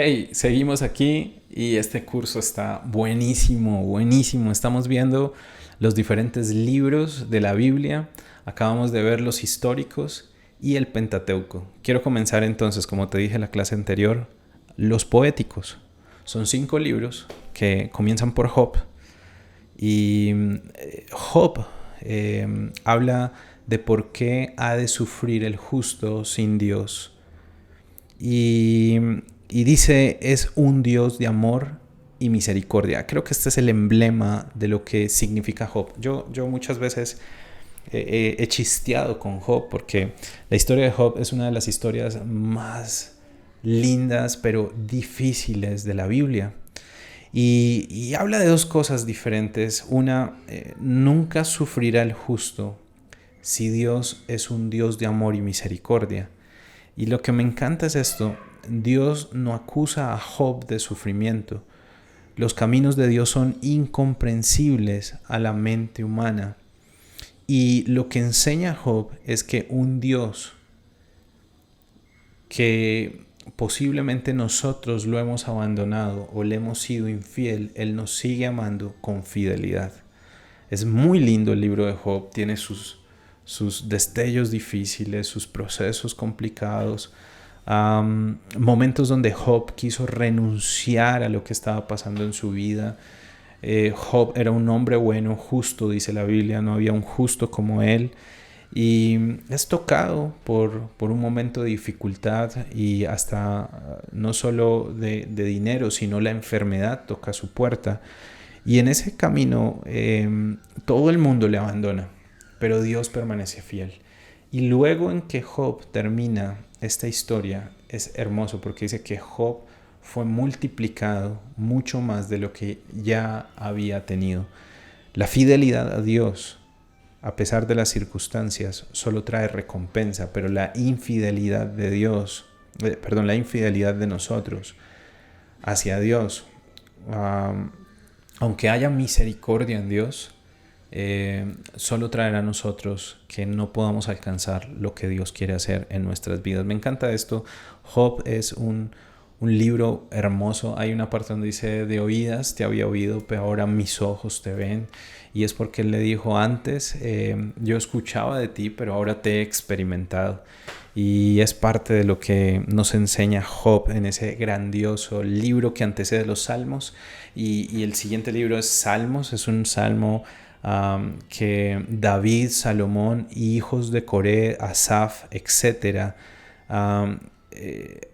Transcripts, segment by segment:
Hey, seguimos aquí y este curso está buenísimo, buenísimo. Estamos viendo los diferentes libros de la Biblia. Acabamos de ver los históricos y el Pentateuco. Quiero comenzar entonces, como te dije en la clase anterior, los poéticos. Son 5 libros que comienzan por Job. Y Job habla de por qué ha de sufrir el justo sin Dios. Y, y dice, es un Dios de amor y misericordia. Creo que este es el emblema de lo que significa Job. Yo muchas veces he chisteado con Job porque la historia de Job es una de las historias más lindas pero difíciles de la Biblia. Y habla de dos cosas diferentes. Una, nunca sufrirá el justo si Dios es un Dios de amor y misericordia. Y lo que me encanta es esto: Dios no acusa a Job de sufrimiento. Los caminos de Dios son incomprensibles a la mente humana. Y lo que enseña Job es que un Dios que posiblemente nosotros lo hemos abandonado o le hemos sido infiel, Él nos sigue amando con fidelidad. Es muy lindo el libro de Job, tiene sus destellos difíciles, sus procesos complicados, momentos donde Job quiso renunciar a lo que estaba pasando en su vida. Job era un hombre bueno, justo, dice la Biblia, no había un justo como él. Y es tocado por un momento de dificultad y hasta no solo de dinero, sino la enfermedad toca su puerta. Y en ese camino todo el mundo le abandona, pero Dios permanece fiel. Y luego en que Job termina esta historia es hermoso porque dice que Job fue multiplicado mucho más de lo que ya había tenido. La fidelidad a Dios, a pesar de las circunstancias, solo trae recompensa, pero la infidelidad de Dios, la infidelidad de nosotros hacia Dios, aunque haya misericordia en Dios, solo traerá a nosotros que no podamos alcanzar lo que Dios quiere hacer en nuestras vidas. Me encanta esto. Job es un libro hermoso. Hay una parte donde dice: de oídas te había oído, pero ahora mis ojos te ven. Y es porque él le dijo antes, yo escuchaba de ti, pero ahora te he experimentado. Y es parte de lo que nos enseña Job en ese grandioso libro que antecede los Salmos. Y el siguiente libro es Salmos, es un salmo que David, Salomón, hijos de Coré, Asaf, etc.,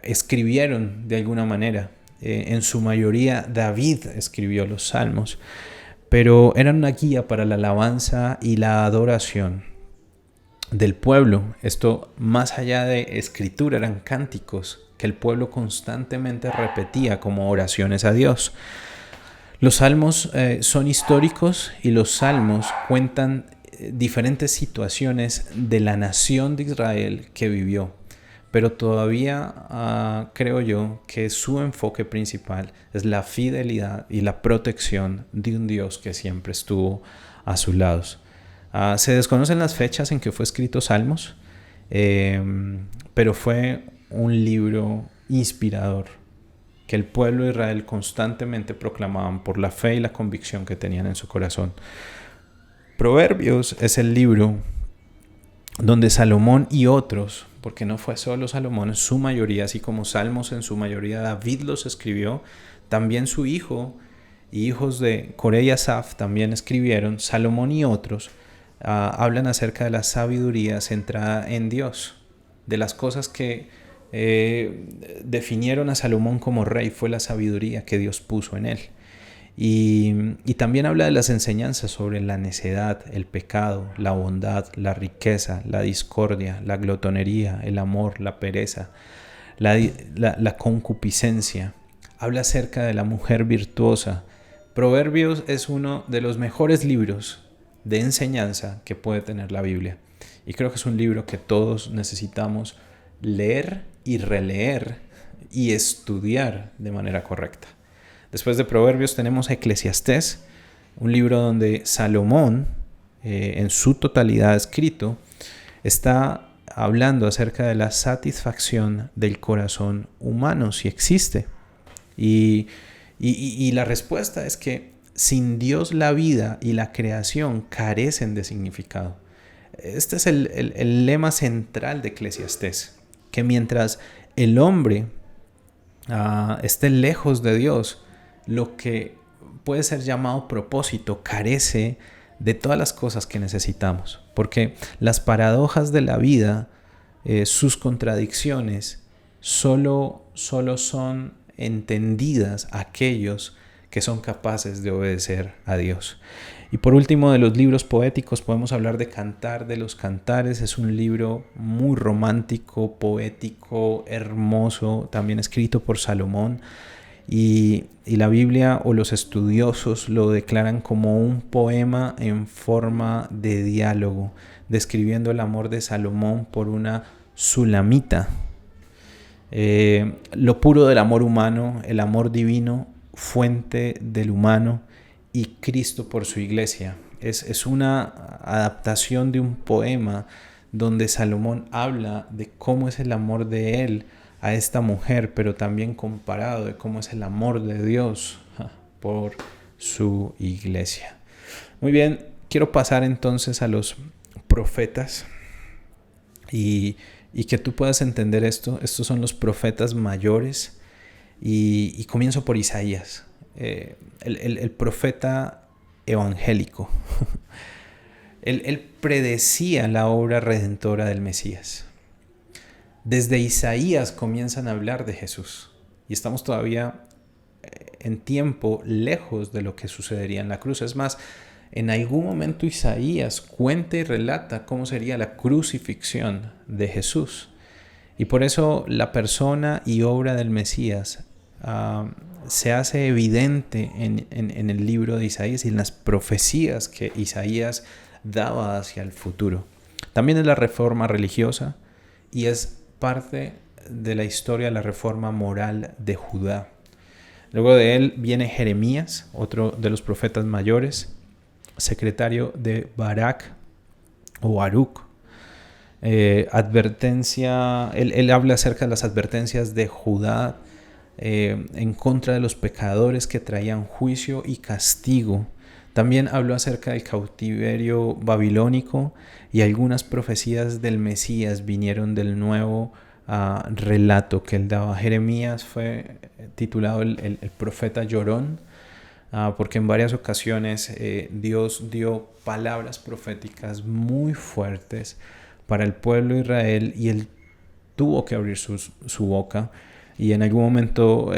escribieron de alguna manera. En su mayoría David escribió los salmos, pero eran una guía para la alabanza y la adoración del pueblo. Esto, más allá de escritura, eran cánticos que el pueblo constantemente repetía como oraciones a Dios. Los salmos son históricos y los salmos cuentan diferentes situaciones de la nación de Israel que vivió. Pero todavía creo yo que su enfoque principal es la fidelidad y la protección de un Dios que siempre estuvo a sus lados. Se desconocen las fechas en que fue escrito Salmos, pero fue un libro inspirador que el pueblo de Israel constantemente proclamaban por la fe y la convicción que tenían en su corazón. Proverbios es el libro donde Salomón y otros, porque no fue solo Salomón, en su mayoría, así como Salmos en su mayoría David los escribió, también su hijo y hijos de Coré y Asaf también escribieron. Salomón y otros hablan acerca de la sabiduría centrada en Dios, de las cosas que definieron a Salomón como rey. Fue la sabiduría que Dios puso en él. Y también habla de las enseñanzas sobre la necedad, el pecado, la bondad, la riqueza, la discordia, la glotonería, el amor, la pereza, la concupiscencia. Habla acerca de la mujer virtuosa. Proverbios es uno de los mejores libros de enseñanza que puede tener la Biblia. Y creo que es un libro que todos necesitamos leer y releer y estudiar de manera correcta. Después de Proverbios tenemos Eclesiastés, un libro donde Salomón, en su totalidad escrito, está hablando acerca de la satisfacción del corazón humano, si existe. Y la respuesta es que sin Dios la vida y la creación carecen de significado. Este es el lema central de Eclesiastés, que mientras el hombre esté lejos de Dios, lo que puede ser llamado propósito carece de todas las cosas que necesitamos, porque las paradojas de la vida, sus contradicciones, solo son entendidas aquellos que son capaces de obedecer a Dios. Y por último, de los libros poéticos podemos hablar de Cantar de los Cantares. Es un libro muy romántico, poético, hermoso, también escrito por Salomón. Y la Biblia o los estudiosos lo declaran como un poema en forma de diálogo, describiendo el amor de Salomón por una sulamita. Lo puro del amor humano, el amor divino, fuente del humano, y Cristo por su iglesia. Es una adaptación de un poema donde Salomón habla de cómo es el amor de él a esta mujer, pero también comparado de cómo es el amor de Dios por su iglesia. Muy bien, quiero pasar entonces a los profetas y que tú puedas entender esto. Estos son los profetas mayores y comienzo por Isaías, el profeta evangélico. Él predecía la obra redentora del Mesías. Desde Isaías comienzan a hablar de Jesús y estamos todavía en tiempo lejos de lo que sucedería en la cruz. Es más, en algún momento Isaías cuenta y relata cómo sería la crucifixión de Jesús. Y por eso la persona y obra del Mesías se hace evidente en el libro de Isaías y en las profecías que Isaías daba hacia el futuro. También es la reforma religiosa y es parte de la historia de la reforma moral de Judá. Luego de él viene Jeremías, otro de los profetas mayores, secretario de Barak o Baruch. Advertencia, él habla acerca de las advertencias de Judá en contra de los pecadores que traían juicio y castigo. También habló acerca del cautiverio babilónico y algunas profecías del Mesías vinieron del nuevo relato que él daba. Jeremías fue titulado el profeta llorón, porque en varias ocasiones Dios dio palabras proféticas muy fuertes para el pueblo de Israel y él tuvo que abrir su boca. Y en algún momento,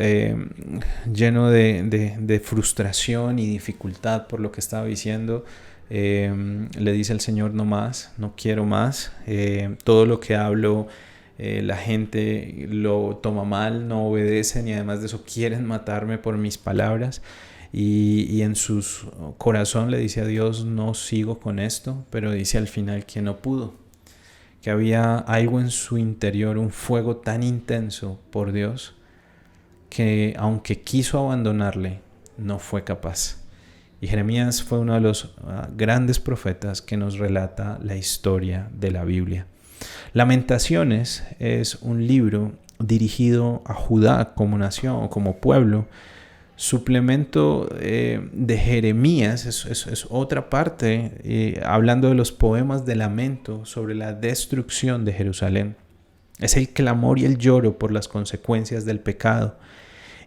lleno de frustración y dificultad por lo que estaba diciendo, le dice al Señor: no más, no quiero más. Todo lo que hablo, la gente lo toma mal, no obedecen y además de eso quieren matarme por mis palabras. Y en su corazón le dice a Dios: no sigo con esto, pero dice al final que no pudo. Que había algo en su interior, un fuego tan intenso por Dios, que aunque quiso abandonarle, no fue capaz. Y Jeremías fue uno de los grandes profetas que nos relata la historia de la Biblia. Lamentaciones es un libro dirigido a Judá como nación o como pueblo. Suplemento de Jeremías es otra parte, hablando de los poemas de lamento sobre la destrucción de Jerusalén. Es el clamor y el lloro por las consecuencias del pecado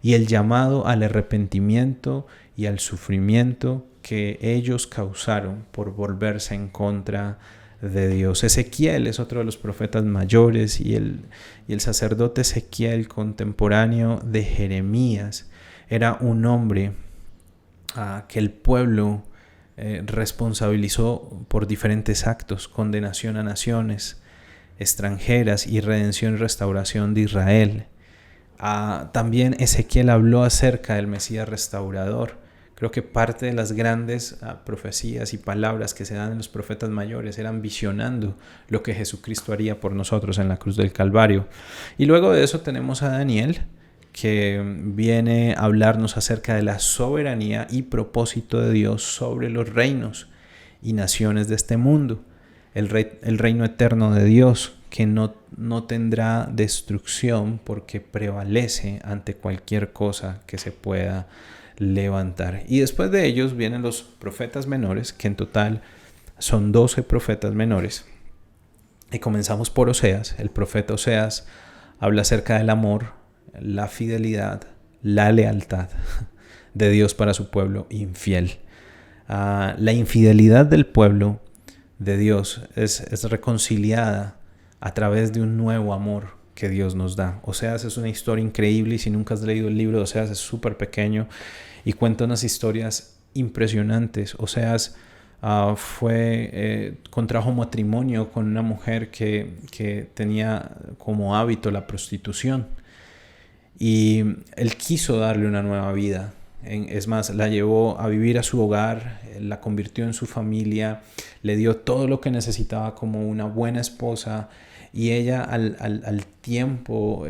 y el llamado al arrepentimiento y al sufrimiento que ellos causaron por volverse en contra de Dios. Ezequiel es otro de los profetas mayores y el sacerdote Ezequiel, contemporáneo de Jeremías, era un hombre que el pueblo responsabilizó por diferentes actos: condenación a naciones extranjeras y redención y restauración de Israel. También Ezequiel habló acerca del Mesías restaurador. Creo que parte de las grandes profecías y palabras que se dan en los profetas mayores eran visionando lo que Jesucristo haría por nosotros en la cruz del Calvario. Y luego de eso tenemos a Daniel, que viene a hablarnos acerca de la soberanía y propósito de Dios sobre los reinos y naciones de este mundo. El reino eterno de Dios, que no tendrá destrucción porque prevalece ante cualquier cosa que se pueda levantar. Y después de ellos vienen los profetas menores, que en total son 12 profetas menores. Y comenzamos por Oseas. El profeta Oseas habla acerca del amor, la fidelidad, la lealtad de Dios para su pueblo infiel. La infidelidad del pueblo de Dios es reconciliada a través de un nuevo amor que Dios nos da. Oseas es una historia increíble, y si nunca has leído el libro de Oseas, es súper pequeño y cuenta unas historias impresionantes. Oseas contrajo matrimonio con una mujer que tenía como hábito la prostitución, y él quiso darle una nueva vida. Es más, la llevó a vivir a su hogar, la convirtió en su familia, le dio todo lo que necesitaba como una buena esposa, y ella al tiempo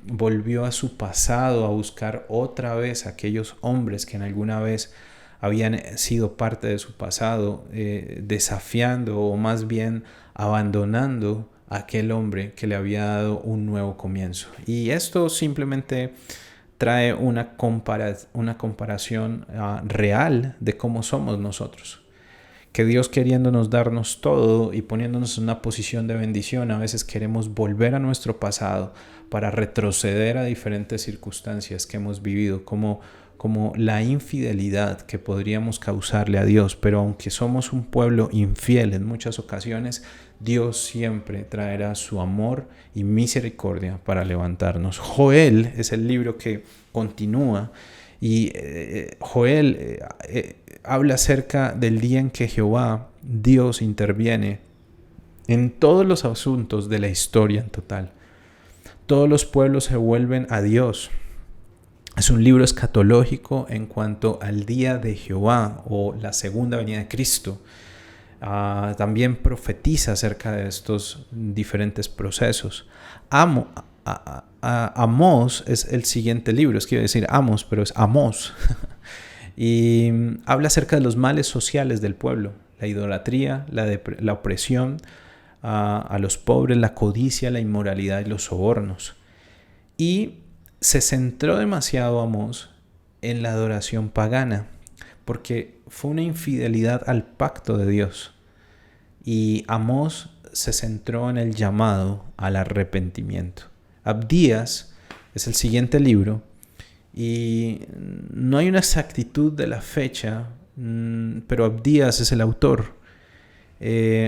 volvió a su pasado a buscar otra vez a aquellos hombres que en alguna vez habían sido parte de su pasado, desafiando o más bien abandonando a aquel hombre que le había dado un nuevo comienzo. Y esto simplemente trae una comparación real de cómo somos nosotros. Que Dios, queriéndonos darnos todo y poniéndonos en una posición de bendición, a veces queremos volver a nuestro pasado para retroceder a diferentes circunstancias que hemos vivido, como la infidelidad que podríamos causarle a Dios. Pero aunque somos un pueblo infiel en muchas ocasiones, Dios siempre traerá su amor y misericordia para levantarnos. Joel es el libro que continúa, y Joel habla acerca del día en que Jehová, Dios, interviene en todos los asuntos de la historia en total. Todos los pueblos se vuelven a Dios. Es un libro escatológico en cuanto al día de Jehová o la segunda venida de Cristo. También profetiza acerca de estos diferentes procesos. Amós es el siguiente libro, quiero decir Amos, pero es Amós. Y habla acerca de los males sociales del pueblo: la idolatría, la opresión a los pobres, la codicia, la inmoralidad y los sobornos. Y se centró demasiado Amós en la adoración pagana, porque fue una infidelidad al pacto de Dios. Y Amós se centró en el llamado al arrepentimiento. Abdías es el siguiente libro, y no hay una exactitud de la fecha, pero Abdías es el autor.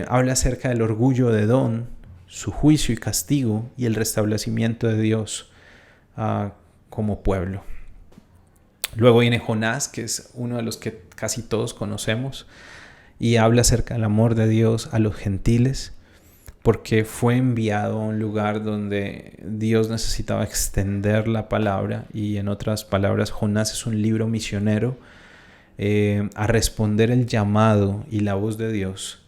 Habla acerca del orgullo de Edom, su juicio y castigo, y el restablecimiento de Dios como pueblo. Luego viene Jonás, que es uno de los que casi todos conocemos, y habla acerca del amor de Dios a los gentiles, porque fue enviado a un lugar donde Dios necesitaba extender la palabra. Y en otras palabras, Jonás es un libro misionero a responder el llamado y la voz de Dios,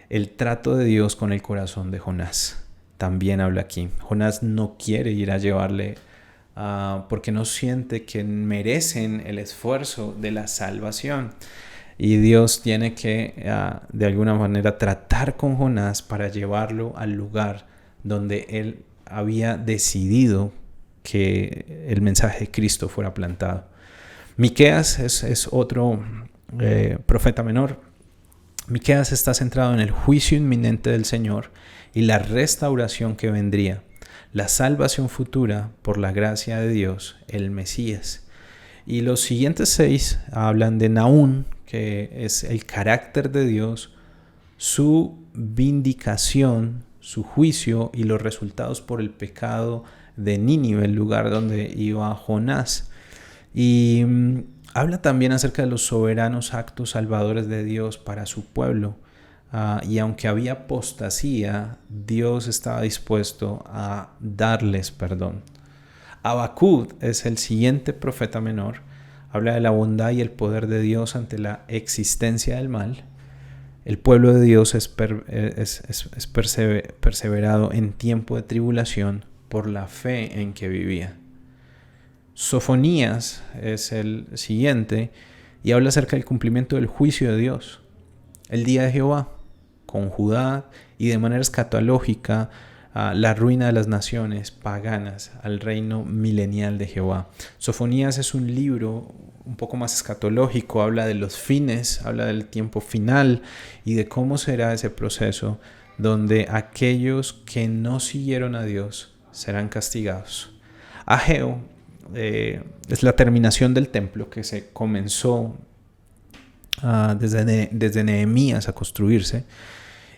el trato de Dios con el corazón de Jonás. También habla aquí. Jonás no quiere ir a llevarle porque no siente que merecen el esfuerzo de la salvación. Y Dios tiene que, de alguna manera, tratar con Jonás para llevarlo al lugar donde él había decidido que el mensaje de Cristo fuera plantado. Miqueas es otro profeta menor. Miqueas está centrado en el juicio inminente del Señor y la restauración que vendría, la salvación futura por la gracia de Dios, el Mesías. Y los siguientes 6 hablan de Nahum, que es el carácter de Dios, su vindicación, su juicio y los resultados por el pecado de Nínive, el lugar donde iba Jonás. Y habla también acerca de los soberanos actos salvadores de Dios para su pueblo. Y aunque había apostasía, Dios estaba dispuesto a darles perdón. Habacuc es el siguiente profeta menor. Habla de la bondad y el poder de Dios ante la existencia del mal. El pueblo de Dios es perseverado en tiempo de tribulación por la fe en que vivía. Sofonías es el siguiente y habla acerca del cumplimiento del juicio de Dios, el día de Jehová, con Judá, y de manera escatológica la ruina de las naciones paganas, al reino milenial de Jehová. Sofonías es un libro un poco más escatológico, habla de los fines, habla del tiempo final y de cómo será ese proceso donde aquellos que no siguieron a Dios serán castigados. Ageo es la terminación del templo que se comenzó desde Nehemías a construirse,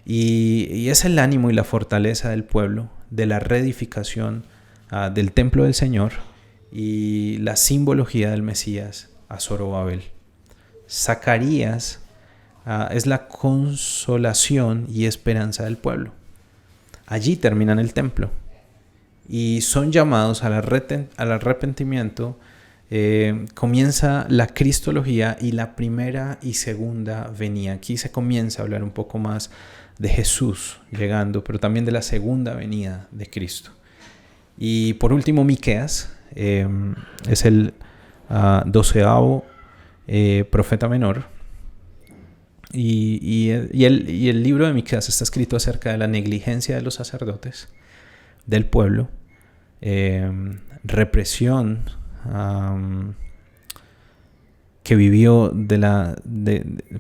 y es el ánimo y la fortaleza del pueblo de la reedificación del templo del Señor y la simbología del Mesías a Zorobabel. Zacarías es la consolación y esperanza del pueblo. Allí terminan el templo y son llamados al arrepentimiento. Comienza la cristología y la primera y segunda venida. Aquí se comienza a hablar un poco más de Jesús llegando, pero también de la segunda venida de Cristo. Y por último, Miqueas es el 12º profeta menor. Y el libro de Miqueas está escrito acerca de la negligencia de los sacerdotes, del pueblo, represión que vivió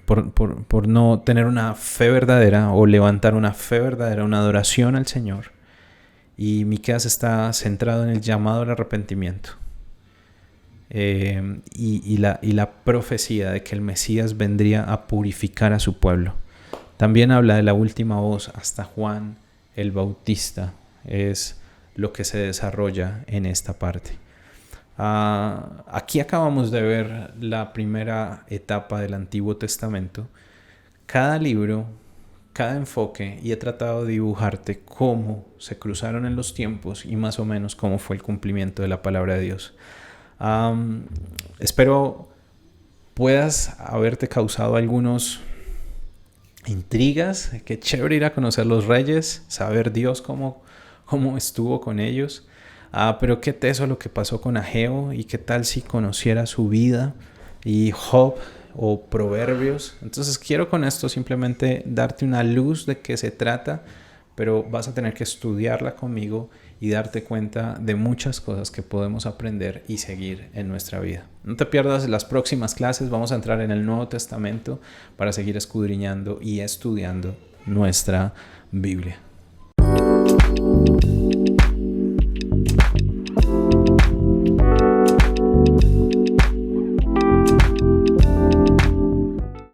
por no tener una fe verdadera o levantar una fe verdadera, una adoración al Señor. Y Miqueas está centrado en el llamado al arrepentimiento y la profecía de que el Mesías vendría a purificar a su pueblo. También habla de la última voz hasta Juan el Bautista. Es lo que se desarrolla en esta parte. Aquí acabamos de ver la primera etapa del Antiguo Testamento. Cada libro, cada enfoque, y he tratado de dibujarte cómo se cruzaron en los tiempos y más o menos cómo fue el cumplimiento de la palabra de Dios. Espero puedas haberte causado algunos intrigas. Qué chévere ir a conocer los reyes, saber Dios cómo estuvo con ellos. Pero qué teso lo que pasó con Ageo, y qué tal si conociera su vida y Job o Proverbios. Entonces quiero con esto simplemente darte una luz de qué se trata, pero vas a tener que estudiarla conmigo y darte cuenta de muchas cosas que podemos aprender y seguir en nuestra vida. No te pierdas las próximas clases. Vamos a entrar en el Nuevo Testamento para seguir escudriñando y estudiando nuestra Biblia.